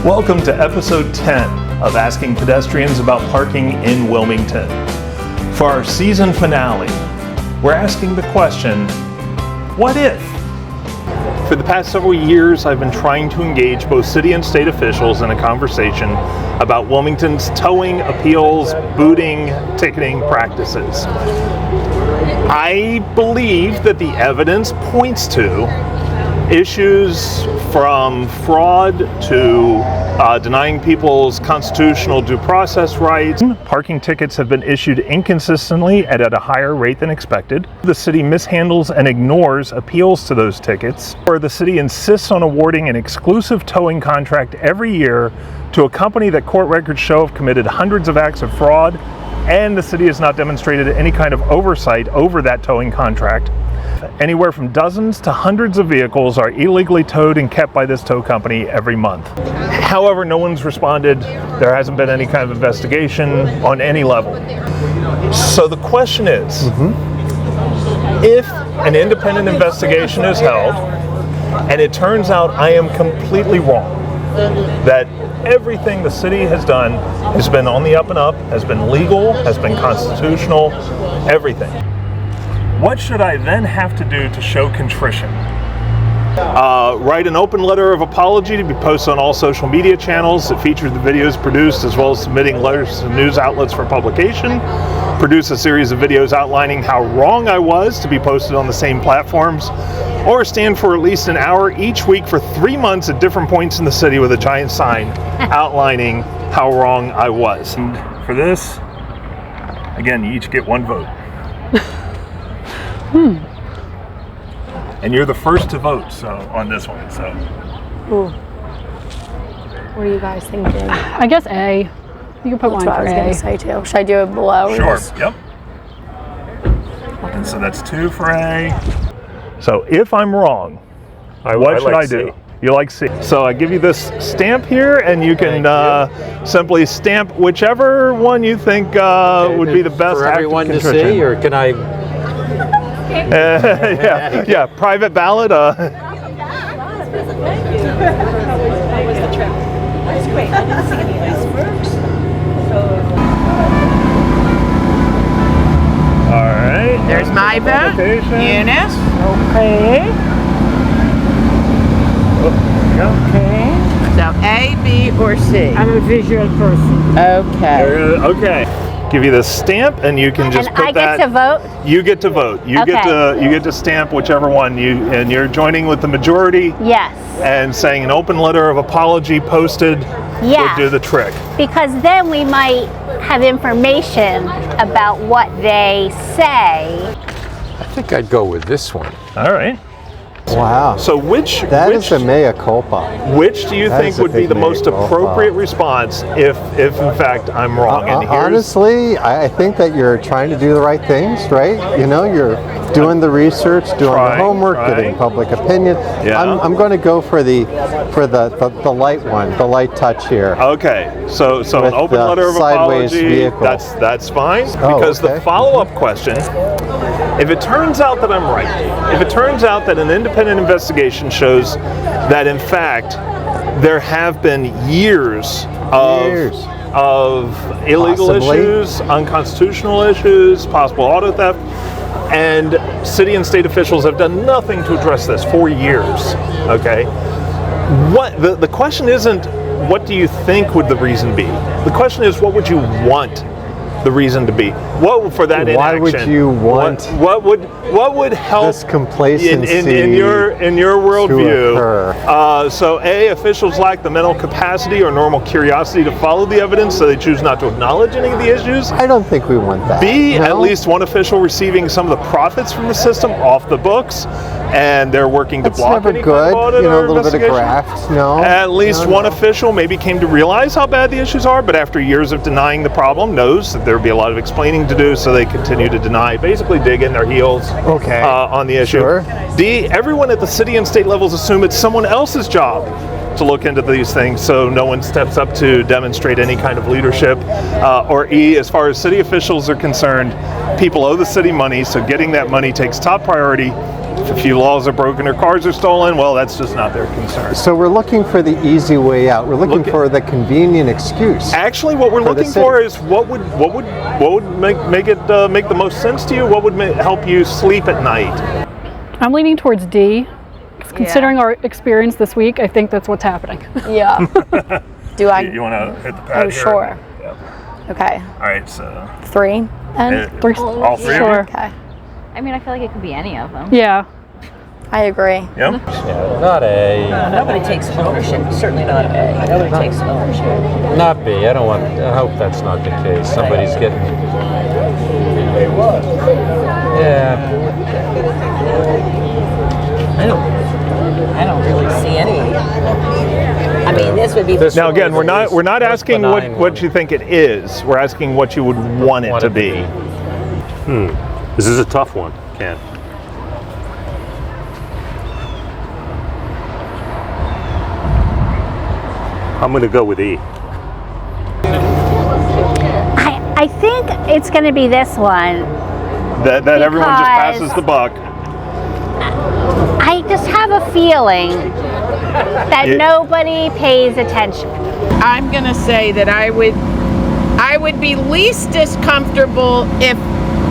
Welcome to episode 10 of Asking Pedestrians About Parking in Wilmington. For our season finale, we're asking the question, what if? For the past several years, I've been trying to engage both city and state officials in a conversation about Wilmington's towing, appeals, booting, ticketing practices. I believe that the evidence points to issues from fraud to denying people's constitutional due process rights. Parking tickets have been issued inconsistently and at a higher rate than expected. The city mishandles and ignores appeals to those tickets, or the city insists on awarding an exclusive towing contract every year to a company that court records show have committed hundreds of acts of fraud, and the city has not demonstrated any kind of oversight over that towing contract. Anywhere from dozens to hundreds of vehicles are illegally towed and kept by this tow company every month. However, no one's responded. There hasn't been any kind of investigation on any level. So the question is, if an independent investigation is held and it turns out I am completely wrong, that everything the city has done has been on the up and up, has been legal, has been constitutional, everything. What should I then have to do to show contrition? Write an open letter of apology to be posted on all social media channels that feature the videos produced, as well as submitting letters to news outlets for publication. Produce a series of videos outlining how wrong I was to be posted on the same platforms. Or stand for at least an hour each week for 3 months at different points in the city with a giant sign outlining how wrong I was. And for this, again, you each get one vote. And you're the first to vote, so on this one. So. Ooh. What are you guys thinking? I guess A. You can put That's mine what for I was A. going to say too. Should I do it below? Sure. Yep. And so that's 2 for A. So if I'm wrong, what should I do? You like C. So I give you this stamp here, and you can simply stamp whichever one you think would be the best for act everyone of to contrition. see, or can I? Yeah, private ballot. That was the trip. That's great. I didn't see any icebergs. All right. There's my vote. Eunice. Okay. Okay. So A, B, or C? I'm a visual person. Okay. Okay. Give you the stamp, and you can just And put I that. get to vote? You get to vote. You get to stamp whichever one and you're joining with the majority. Yes. And saying an open letter of apology posted would do the trick. Because then we might have information about what they say. I think I'd go with this one. All right. Wow. So which is a mea culpa. Which do you think would be the most appropriate response if in fact I'm wrong? And honestly, I think that you're trying to do the right things, right? You know, you're doing the research, doing the homework, getting public opinion. Yeah. I'm going to go for the light one, the light touch here. Okay. So an open letter of apology. Vehicle. That's fine. Because the follow-up question, if it turns out that I'm right, if it turns out that an independent investigation shows that in fact there have been years of illegal issues, unconstitutional issues, possible auto theft, and city and state officials have done nothing to address this for years, okay? What the question isn't what do you think would the reason be? The question is what would you want the reason to be? What for that inaction? Why would you want what would help this complacency in your worldview? So A, officials lack the mental capacity or normal curiosity to follow the evidence, so they choose not to acknowledge any of the issues. I don't think we want that. B, at least one official receiving some of the profits from the system off the books, and they're working to block never any good. kind of audit You know, or a little bit of investigation. graft. No. At least one official maybe came to realize how bad the issues are, but after years of denying the problem, knows that there would be a lot of explaining to do, so they continue to deny, basically dig in their heels on the issue. Sure. D, everyone at the city and state levels assume it's someone else's job to look into these things, so no one steps up to demonstrate any kind of leadership. Or E, as far as city officials are concerned, people owe the city money, so getting that money takes top priority. If a few laws are broken or cars are stolen, well, that's just not their concern. So we're looking for the easy way out. We're looking for the convenient excuse. Actually, what we're looking for is what would make the most sense to you? What would help you sleep at night? I'm leaning towards D. 'Cause considering our experience this week, I think that's what's happening. Yeah. Do I? You want to hit the pad Oh, here? sure. Yeah. Okay. All right, so 3. And all three of you? Sure. okay. I mean, I feel like it could be any of them. Yeah. I agree. Yep. Yeah, not A, Nobody takes ownership. Certainly not A. Nobody takes ownership. not B. I hope that's not the case. Somebody's getting. Yeah. I don't really see any. I mean, this would be. Now again, we're not asking benign what you think it is. We're asking what you would want it to be. This is a tough one, Ken. I'm going to go with E. I think it's going to be this one. That everyone just Because- passes the buck. I just have a feeling that Yeah. nobody pays attention. I'm gonna say that I would be least discomfortable if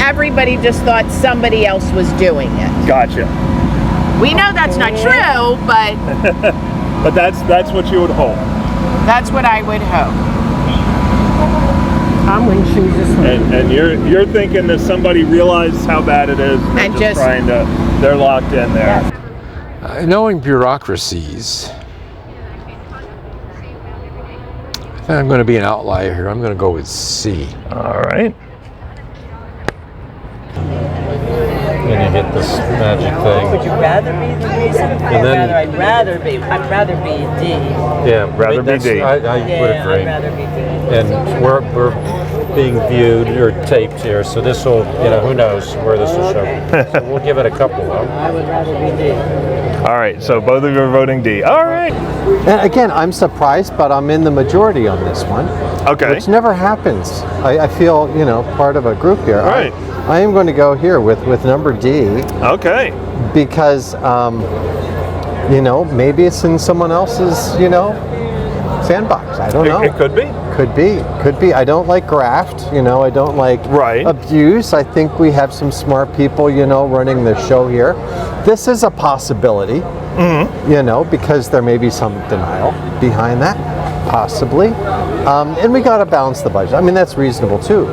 everybody just thought somebody else was doing it. Gotcha. We know that's not true, but But that's what you would hope. that's what I would hope. I'm going to choose this one. And you're thinking that somebody realizes how bad it is and And just just- trying to. They're locked in there. Knowing bureaucracies, I think I'm going to be an outlier here. I'm going to go with C. All right. Then you get this magic thing. Would you rather be the reason? then- I'd rather be D. Yeah, Rather be D. I would agree. I'd rather be D. And we're being viewed or taped here, so this will, who knows where this will show. So we'll give it a couple of. I would rather be D. All right. So both of you are voting D. All right. And again, I'm surprised, but I'm in the majority on this one. Okay. Which never happens. I feel, part of a group here. Right. I am going to go here with number D Okay. because, maybe it's in someone else's, sandbox. I don't know. It could be. Could be. I don't like graft, I don't like Right. abuse. I think we have some smart people, running the show here. This is a possibility, because there may be some denial behind that, possibly. And we got to balance the budget. I mean, that's reasonable too.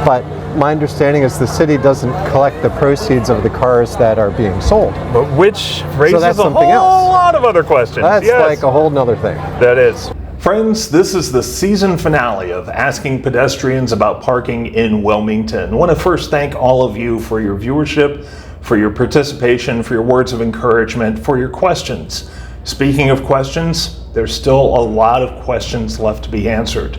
But my understanding is the city doesn't collect the proceeds of the cars that are being sold. But which raises that's a something whole else. lot of other questions. That's Yes. like a whole nother thing. That is. Friends, this is the season finale of Asking Pedestrians About Parking in Wilmington. I want to first thank all of you for your viewership, for your participation, for your words of encouragement, for your questions. Speaking of questions, there's still a lot of questions left to be answered.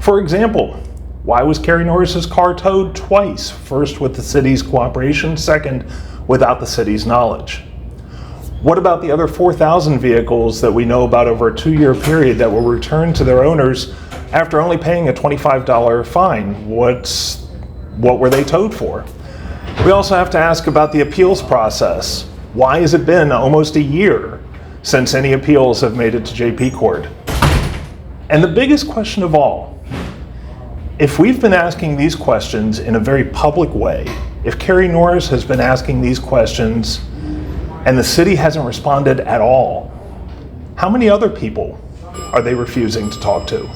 For example, why was Carrie Norris's car towed twice? First with the city's cooperation, second without the city's knowledge. What about the other 4,000 vehicles that we know about over a 2-year period that were returned to their owners after only paying a $25 fine? What were they towed for? We also have to ask about the appeals process. Why has it been almost a year since any appeals have made it to JP Court? And the biggest question of all, if we've been asking these questions in a very public way, if Carrie Norris has been asking these questions and the city hasn't responded at all, how many other people are they refusing to talk to?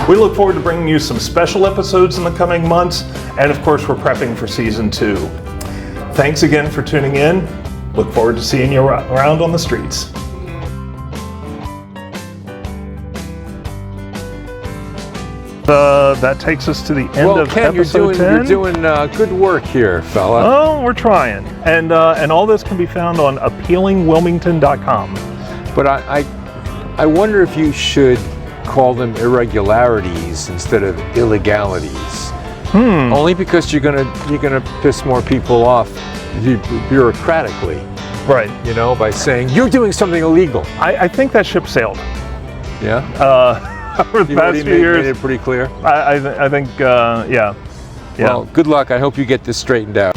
We look forward to bringing you some special episodes in the coming months, and of course we're prepping for season 2. Thanks again for tuning in. Look forward to seeing you around on the streets. That takes us to the end Well, of Ken, episode 10. you're doing good work here, fella. Oh, we're trying. And all this can be found on appealingwilmington.com. But I wonder if you should call them irregularities instead of illegalities. Only because you're gonna piss more people off bureaucratically. Right. By saying you're doing something illegal. I think that ship sailed. Yeah. Over the You've already past few years. made it pretty clear. I think, yeah. Well, good luck. I hope you get this straightened out.